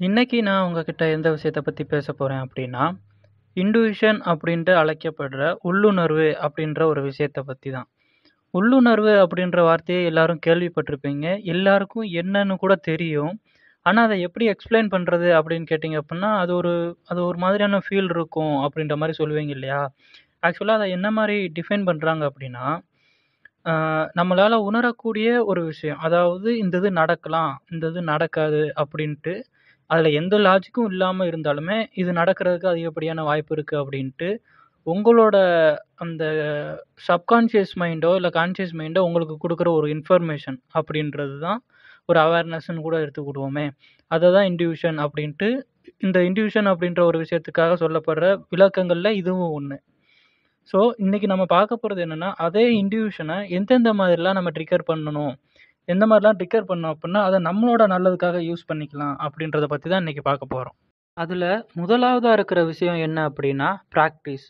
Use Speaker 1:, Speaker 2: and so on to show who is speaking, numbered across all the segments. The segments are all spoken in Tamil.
Speaker 1: இன்னைக்கு நான் உங்ககிட்ட எந்த விஷயத்த பத்தி பேசப் போறேன் அப்படின்னா, இன்டுயிஷன் அப்படின்ட்டு அழைக்கப்படுற உள்ளுணர்வு அப்படின்ற ஒரு விஷயத்த பத்தி தான். உள்ளுணர்வு அப்படின்ற வார்த்தைய எல்லாரும் கேள்விப்பட்டிருப்பீங்க. எல்லாருக்கும் என்னன்னு கூட தெரியும். ஆனா, அத எப்படி எக்ஸ்ப்ளைன் பண்றது அப்படின்னு கேட்டீங்க அப்படின்னா, அது ஒரு மாதிரியான ஃபீல் இருக்கும் அப்படின்ற மாரி சொல்லுவீங்க இல்லையா? ஆக்சுவலா அத என்ன மாரி டிஃபைன் பண்றாங்க அப்படின்னா, ஆ நம்மளால உணரக்கூடிய ஒரு விஷயம். அதாவது இந்த இது நடக்கலாம், இந்த இது நடக்காது அப்படின்ட்டு அதுல எந்த லாஜிக்கும் இல்லாம இருந்தாலுமே, இது நடக்கிறதுக்கு அதிகப்படியான வாய்ப்பு இருக்கு அப்டின்ட்டு, உங்களோட அந்த சப்கான்ஷியஸ் மைண்டோ, இல்ல கான்ஷியஸ் மைண்டோ உங்களுக்கு குடுக்குற ஒரு இன்ஃபர்மேஷன் அப்டின்றது தான் ஒரு அவேர்னஸ்ன்னு கூட எடுத்துக்கிடுவோமே. அததான் இன்ட்யூஷன் அப்டின்ட்டு, இந்த இன்ட்யூஷன் அப்டின்ற ஒரு விஷயத்துக்காக சொல்லப்படுற விளக்கங்கள்ல இதுவும் ஒண்ணு. ஸோ, இன்னைக்கு நம்ம பார்க்க போறது என்னன்னா, அதே இன்ட்யூஷன எந்தெந்த மாதிரிலாம் நம்ம ட்ரிக்கர் பண்ணணும், எந்த மாரிலாம் ட்ரிக்கர் பண்ணோம் அப்டின்னா, அத நம்மளோட நல்லதுக்காக யூஸ் பண்ணிக்கலாம் அப்டின்றத பத்தி தான் இன்னைக்கு பார்க்க போறோம். அதுல முதலாவதா இருக்கிற விஷயம் என்ன அப்படின்னா, பிராக்டிஸ்.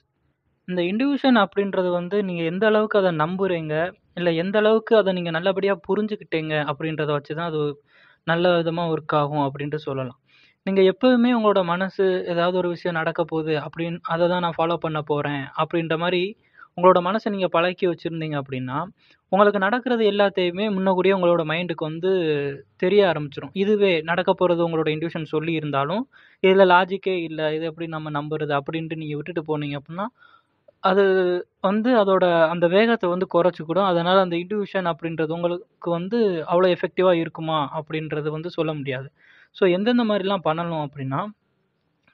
Speaker 1: இந்த இன்டிவியூஷன் அப்படின்றது வந்து நீங்க எந்த அளவுக்கு அத நம்புறீங்க, இல்ல எந்த அளவுக்கு அத நீங்க நல்லபடியா புரிஞ்சுக்கிட்டீங்க அப்படின்றத வச்சு தான் அது நல்ல விதமா ஒர்க் ஆகும் அப்படின்ட்டு சொல்லலாம். நீங்க எப்பவுமே உங்களோட மனசு ஏதாவது ஒரு விஷயம் நடக்க போகுது அப்படின்னு அத தான் நான் ஃபாலோ பண்ண போறேன் அப்படின்ற மாரி உங்களோட மனச நீங்க பழக்கி வச்சிருந்தீங்க அப்படின்னா, உங்களுக்கு நடக்கிறது எல்லாத்தையுமே முன்னக்கூட்டியே உங்களோட மைண்டுக்கு வந்து தெரிய ஆரம்பிச்சுரும். இதுவே நடக்க போறது உங்களோட இன்ட்யூஷன் சொல்லி இருந்தாலும், இதுல லாஜிக்கே இல்ல. இத எப்படி நம்ம நம்புறது? அப்படின்ட்டு நீங்க விட்டுட்டு போனீங்க அப்படின்னா, அது வந்து அதோட அந்த வேகத்த வந்து குறைச்சுக்கிடும். அதனால அந்த இன்ட்யூஷன் அப்படின்றது உங்களுக்கு வந்து அவ்வளோ எஃபெக்டிவா இருக்குமா? அப்படின்றது வந்து சொல்ல முடியாது. ஸோ எந்தெந்த மாரிலாம் பண்ணணும் அப்படின்னா,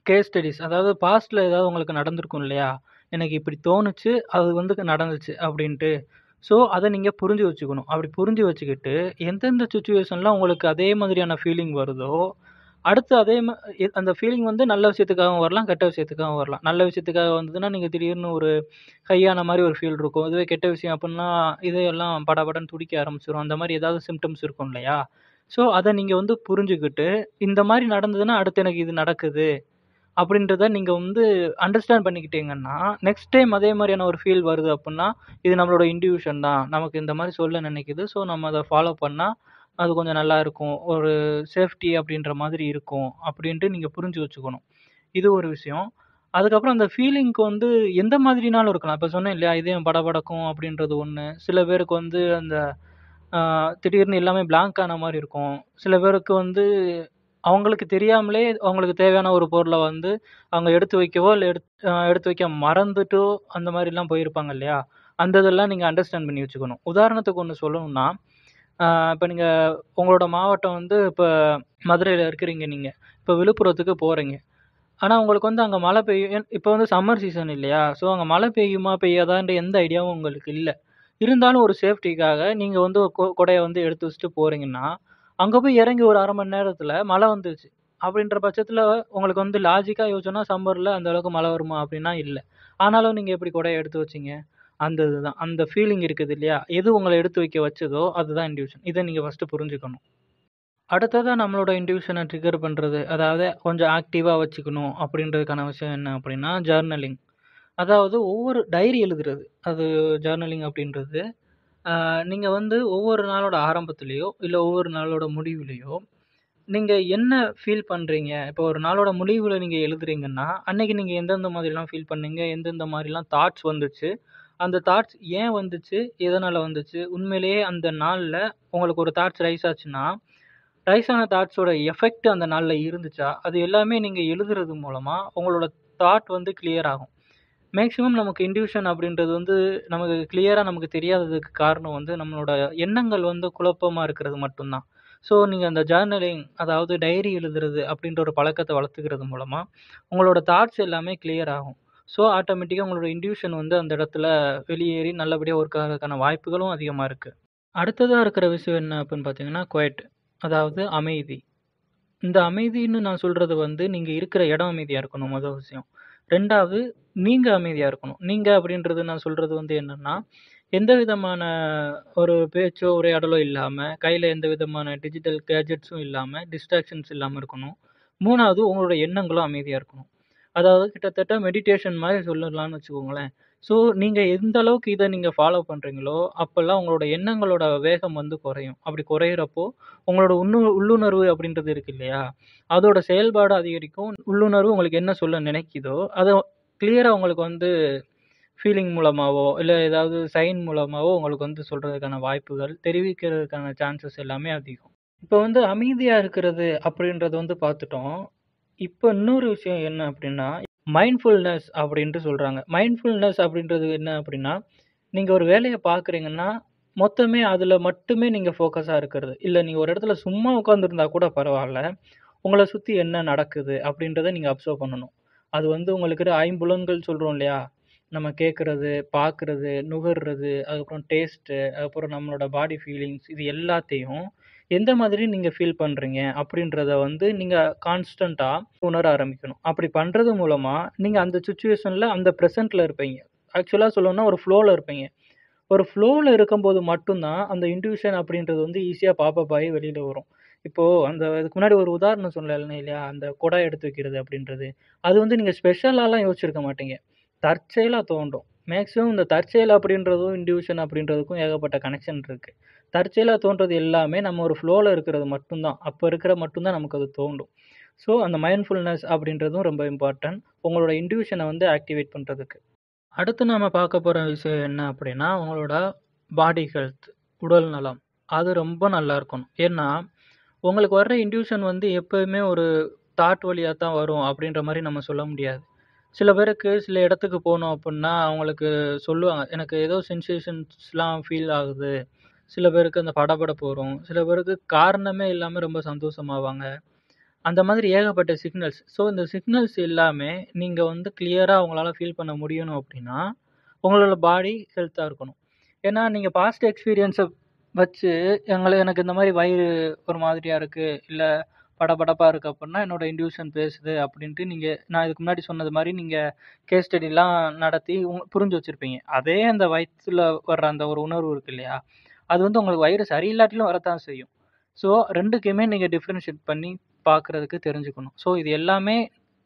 Speaker 1: கேஸ் ஸ்டடீஸ் அதாவது பாஸ்ட்ல ஏதாவது உங்களுக்கு நடந்திருக்கும் இல்லையா? எனக்கு இப்படி தோணுச்சு, அது வந்து நடந்துச்சு அப்படின்ட்டு. ஸோ அத நீங்க புரிஞ்சு வச்சுக்கணும். அப்படி புரிஞ்சு வச்சுக்கிட்டு, எந்தெந்த சிச்சுவேஷன்ல உங்களுக்கு அதே மாதிரியான ஃபீலிங் வருதோ, அடுத்து அதே அந்த ஃபீலிங் வந்து நல்ல விஷயத்துக்காகவும் வரலாம், கெட்ட விஷயத்துக்காகவும் வரலாம். நல்ல விஷயத்துக்காக வந்ததுன்னா, நீங்க திடீர்னு ஒரு ஹையான மாரி ஒரு ஃபீல் இருக்கும். இதுவே கெட்ட விஷயம் அப்புட்ன்னா, இதயம் படபடன்னு துடிக்க ஆரம்பிச்சுரும். அந்த மாரி ஏதாவது சிம்ப்டம்ஸ் இருக்கும் இல்லையா? ஸோ, அத நீங்க வந்து புரிஞ்சுகிட்டு, இந்த மாரி நடந்ததுன்னா, அடுத்து எனக்கு இது நடக்குது. அப்படின்றத நீங்க வந்து அண்டர்ஸ்டாண்ட் பண்ணிக்கிட்டீங்கன்னா, நெக்ஸ்ட் டைம் அதே மாரியான ஒரு ஃபீல் வருது அப்புட்ன்னா, இது நம்மளோட இன்ட்யூஷன் தான். நமக்கு இந்த மாரி சொல்ல நினைக்குது. ஸோ, நம்ம அத ஃபாலோ பண்ணா, அது கொஞ்சம் நல்லா இருக்கும். ஒரு சேஃப்டி அப்படின்ற மாதிரி இருக்கும். அப்படின்ட்டு நீங்க புரிஞ்சு வச்சுக்கணும். இது ஒரு விஷயம். அதுக்கப்புறம் அந்த ஃபீலிங்க்கு வந்து எந்த மாதிரினாலும் இருக்கலாம். இப்ப சொன்னேன் இல்லையா? இதயம் படபடக்கும் அப்படின்றது ஒண்ணு. சில பேருக்கு வந்து அந்த ஆ திடீர்னு எல்லாமே பிளாங்க் ஆன மாரி இருக்கும். சில பேருக்கு வந்து அவங்களுக்கு தெரியாமலே அவங்களுக்கு தேவையான ஒரு பொருள வந்து அவங்க எடுத்து வைக்கவோ, இல்ல எடுத்து வைக்க மறந்துட்டோ அந்த மாரிலாம் போயிருப்பாங்க இல்லையா? அந்த இதெல்லாம் நீங்க அண்டர்ஸ்டாண்ட் பண்ணி வச்சுக்கணும். உதாரணத்துக்கு ஒண்ணு சொல்லணும்னா, ஆ இப்ப நீங்க உங்களோட மாவட்டம் வந்து இப்ப மதுரையில இருக்கிறீங்க நீங்க. இப்ப விழுப்புரத்துக்கு போறீங்க. ஆனா உங்களுக்கு வந்து அங்க மழை பெய்யும். இப்ப வந்து சம்மர் சீசன் இல்லையா? ஸோ அங்க மழை பெய்யுமா? பெய்யாதான்ற எந்த ஐடியாவும் உங்களுக்கு இல்ல. இருந்தாலும் ஒரு சேஃப்டிக்காக நீங்க வந்து கொடைய வந்து எடுத்து வச்சுட்டு போறீங்கன்னா, அங்க போய் இறங்கி ஒரு 1/2 மணி நேரத்துல மழை வந்துருச்சு. அப்படின்ற பட்சத்துல உங்களுக்கு வந்து லாஜிக்கா யோசிச்சோம்னா சம்மர்ல அந்த அளவுக்கு மழை வருமா? அப்படின்னா இல்ல. ஆனாலும் நீங்க எப்படி கொடைய எடுத்து வச்சீங்க? அந்த இதுதான். அந்த ஃபீலிங் இருக்குது இல்லையா? எது உங்கள எடுத்து வைக்க வச்சதோ அதுதான் இன்ட்யூஷன். இத நீங்க ஃபர்ஸ்ட்டு புரிஞ்சுக்கணும். அடுத்ததா நம்மளோட இன்ட்யூஷன ட்ரிகர் பண்றது, அதாவது கொஞ்சம் ஆக்டிவா வச்சுக்கணும் அப்படின்றதுக்கான விஷயம் என்ன அப்படின்னா, ஜர்னலிங். அதாவது ஒவ்வொரு டைரி எழுதுறது. அது ஜர்னலிங் அப்படின்றது. நீங்க வந்து ஒவ்வொரு நாளோட ஆரம்பத்திலயோ, இல்ல ஒவ்வொரு நாளோட முடிவிலயோ, நீங்க என்ன ஃபீல் பண்றீங்க? இப்போ ஒரு நாளோட முடிவுல நீங்க எழுதுறீங்கன்னா, அன்னைக்கு நீங்க எந்தெந்த மாதிரிலாம் ஃபீல் பண்ணீங்க? எந்தெந்த மாரிலாம் தாட்ஸ் வந்துச்சு? அந்த தாட்ஸ் ஏன் வந்துச்சு? எதனால வந்துச்சு? உண்மையிலேயே அந்த நாள்ல உங்களுக்கு ஒரு தாட்ஸ் ரைஸ் ஆச்சுன்னா, ரைஸ் ஆன தாட்ஸோட எஃபெக்ட் அந்த நாள்ல இருந்துச்சா? அது எல்லாமே நீங்க எழுதுறது மூலமா உங்களோட தாட் வந்து கிளியர் ஆகும். மேக்ஸிமம் நமக்கு இன்ட்யூஷன் அப்படின்றது வந்து நமக்கு கிளியரா நமக்கு தெரியாததுக்கு காரணம் வந்து நம்மளோட எண்ணங்கள் வந்து குழப்பமா இருக்கிறது மட்டும் தான். ஸோ நீங்க அந்த ஜர்னலிங் அதாவது டைரி எழுதுறது அப்படின்ற ஒரு பழக்கத்த வளர்த்துக்கிறது மூலமா, உங்களோட தாட்ஸ் எல்லாமே கிளியர் ஆகும். ஸோ ஆட்டோமேட்டிக்கா உங்களோட இன்ட்யூஷன் வந்து அந்த இடத்துல வெளியேறி நல்லபடியா ஒர்க் ஆகறதுக்கான வாய்ப்புகளும் அதிகமா இருக்கு. அடுத்ததா இருக்கிற விஷயம் என்ன அப்படின்னு பார்த்தீங்கன்னா, குவைட். அதாவது அமைதி. இந்த அமைதின்னு நான் சொல்றது வந்து, நீங்க இருக்கிற இடம் அமைதியா இருக்கணும் மொத விஷயம். 2வது நீங்க அமைதியா இருக்கணும். நீங்க அப்படின்றது நான் சொல்றது வந்து என்னன்னா, எந்த விதமான ஒரு பேச்சோ, உரையாடலோ இல்லாம, கையில எந்த விதமான டிஜிட்டல் கேட்ஜெட்ஸும் இல்லாம, டிஸ்ட்ராக்ஷன்ஸ் இல்லாம இருக்கணும். 3வது உங்களோட எண்ணங்களும் அமைதியா இருக்கணும். அதாவது கிட்டத்தட்ட மெடிடேஷன் மாரி சொல்லலாம்னு வச்சுக்கோங்களேன். ஸோ நீங்க எந்த அளவுக்கு இத நீங்க ஃபாலோ பண்றீங்களோ, அப்பல்லாம் உங்களோட எண்ணங்களோட வேகம் வந்து குறையும். அப்படி குறையிறப்போ, உங்களோட உள்ளுணர்வு அப்படின்றது இருக்கு இல்லையா? அதோட செயல்பாடு அதிகரிக்கும். உள்ளுணர்வு உங்களுக்கு என்ன சொல்ல நினைக்குதோ, அத கிளியரா உங்களுக்கு வந்து ஃபீலிங் மூலமாவோ, இல்ல ஏதாவது சைன் மூலமாவோ உங்களுக்கு வந்து சொல்றதுக்கான வாய்ப்புகள், தெரிவிக்கிறதுக்கான சான்சஸ் எல்லாமே அதிகம். இப்ப வந்து அமைதியா இருக்கிறது அப்படின்றது வந்து பார்த்துட்டோம். இப்ப இன்னொரு விஷயம் என்ன அப்படின்னா, மைண்ட்ஃபுல்னஸ் அப்படின்ட்டு சொல்றாங்க. மைண்ட்ஃபுல்னஸ் அப்படின்றது என்ன அப்படின்னா, நீங்க ஒரு வேலைய பார்க்குறீங்கன்னா, மொத்தமே அதுல மட்டுமே நீங்க ஃபோக்கஸா இருக்கிறது. இல்ல நீங்க ஒரு இடத்துல சும்மா உட்கார்ந்திருந்தா கூட பரவால்ல. உங்கள சுத்தி என்ன நடக்குது அப்படின்றத நீங்க அப்சர்வ் பண்ணணும். அது வந்து உங்களுக்கு ஐம்புலன்கள் சொல்றோம் இல்லையா? நம்ம கேட்கறது, பார்க்கறது, நுகர்றது, அதுக்கப்புறம் டேஸ்ட்டு, அதுக்கப்புறம் நம்மளோட பாடி ஃபீலிங்ஸ் இது எல்லாத்தையும் எந்த மாதிரி நீங்க ஃபீல் பண்றீங்க அப்படின்றத வந்து நீங்க கான்ஸ்டன்ட்டா உணர ஆரம்பிக்கணும். அப்படி பண்றது மூலமா நீங்க அந்த சிச்சுவேஷன்ல அந்த பிரசன்ட்ல இருப்பீங்க. ஆக்சுவலா சொல்லணும்னா ஒரு ஃப்ளோல இருப்பீங்க. ஒரு ஃப்ளோல இருக்கும்போது மட்டும் தான் அந்த இன்ட்யூஷன் அப்படின்றது வந்து ஈஸியா பாப்பப் ஆயி வெளியில வரும். இப்போ அந்த இதுக்கு முன்னாடி ஒரு உதாரணம் சொன்னேன் இல்லையா? அந்த குடம் எடுத்து வைக்கிறது அப்படின்றது. அது வந்து நீங்க ஸ்பெஷலாலாம் யோசிச்சிருக்க மாட்டீங்க. தற்செயலா தோன்றும். மேக்ஸிமம் இந்த தற்செயல் அப்படின்றதும், இன்ட்யூஷன் அப்படின்றதுக்கும் ஏகப்பட்ட கனெக்ஷன் இருக்கு. தற்செயலா தோன்றது எல்லாமே நம்ம ஒரு ஃப்ளோல இருக்கிறது மட்டும் தான். அப்ப இருக்கிற மட்டும் தான் நமக்கு அது தோன்றும். ஸோ அந்த மைண்ட்ஃபுல்னஸ் அப்படின்றதும் ரொம்ப இம்பார்ட்டன்ட். உங்களோட இன்ட்யூஷன வந்து ஆக்டிவேட் பண்றதுக்கு. அடுத்து நாம பார்க்க போற விஷயம் என்ன அப்படின்னா, உங்களோட பாடி ஹெல்த், உடல் நலம். அது ரொம்ப நல்லா இருக்கணும். ஏன்னா, உங்களுக்கு வர்ற இன்ட்யூஷன் வந்து எப்பவுமே ஒரு தாட் வழியா தான் வரும் அப்படின்ற மாரி நம்ம சொல்ல முடியாது. சில பேருக்கு சில இடத்துக்கு போணும் அப்புட்ன்னா, அவங்களுக்கு சொல்லுவாங்க. எனக்கு ஏதோ சென்சேஷன்ஸ்லாம் ஃபீல் ஆகுது. சில பேருக்கு அந்த படபடப்பு வரும். சில பேருக்கு காரணமே இல்லாம ரொம்ப சந்தோஷமாவாங்க. அந்த மாதிரி ஏகப்பட்ட சிக்னல்ஸ். ஸோ, இந்த சிக்னல்ஸ் எல்லாமே நீங்க வந்து கிளியரா உங்களால ஃபீல் பண்ண முடியணும் அப்டின்னா, உங்களோட பாடி ஹெல்த்தா இருக்கணும். ஏன்னா, நீங்க பாஸ்ட் எக்ஸ்பீரியன்ஸ வச்சு எனக்கு இந்த மாரி வயிறு ஒரு மாதிரியா இருக்கு, இல்ல படபடப்பா இருக்கு அப்புட்ன்னா, என்னோட இன்ட்யூஷன் பேசுது அப்டின்ட்டு நீங்க நான் இதுக்கு முன்னாடி சொன்னது மாரி நீங்க கேஸ் ஸ்டடிலாம் நடத்தி புரிஞ்சு வச்சிருப்பீங்க. அதே அந்த வயித்துல வர்ற அந்த ஒரு உணர்வு இருக்கு இல்லையா? அது வந்து உங்களுக்கு வயிறு சரியில்லாட்டிலும் வரத்தான் செய்யும். ஸோ 2க்குமே நீங்க டிஃபரன்ஷியேட் பண்ணி பார்க்குறதுக்கு தெரிஞ்சுக்கணும். ஸோ இது எல்லாமே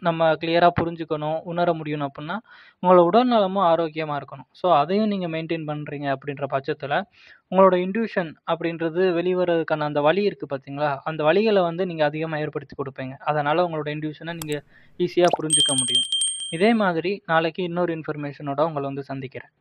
Speaker 1: நம்ம கிளியரா புரிஞ்சுக்கணும், உணர முடியணும் அப்புட்ன்னா, உங்களோட உடல் நலமும் ஆரோக்கியமா இருக்கணும். ஸோ அதையும் நீங்க மெயின்டெயின் பண்றீங்க அப்படின்ற பட்சத்தில, உங்களோட இன்ட்யூஷன் அப்படின்றது வெளிவரதுக்கான அந்த வழி இருக்கு பார்த்தீங்களா? அந்த வழிகள வந்து நீங்க அதிகமா ஏற்படுத்தி குடுப்பீங்க. அதனால உங்களோட இன்ட்யூஷன நீங்க ஈஸியா புரிஞ்சுக்க முடியும். இதே மாதிரி நாளைக்கு இன்னொரு இன்ஃபர்மேஷனோட உங்கள வந்து சந்திக்கிறேன்.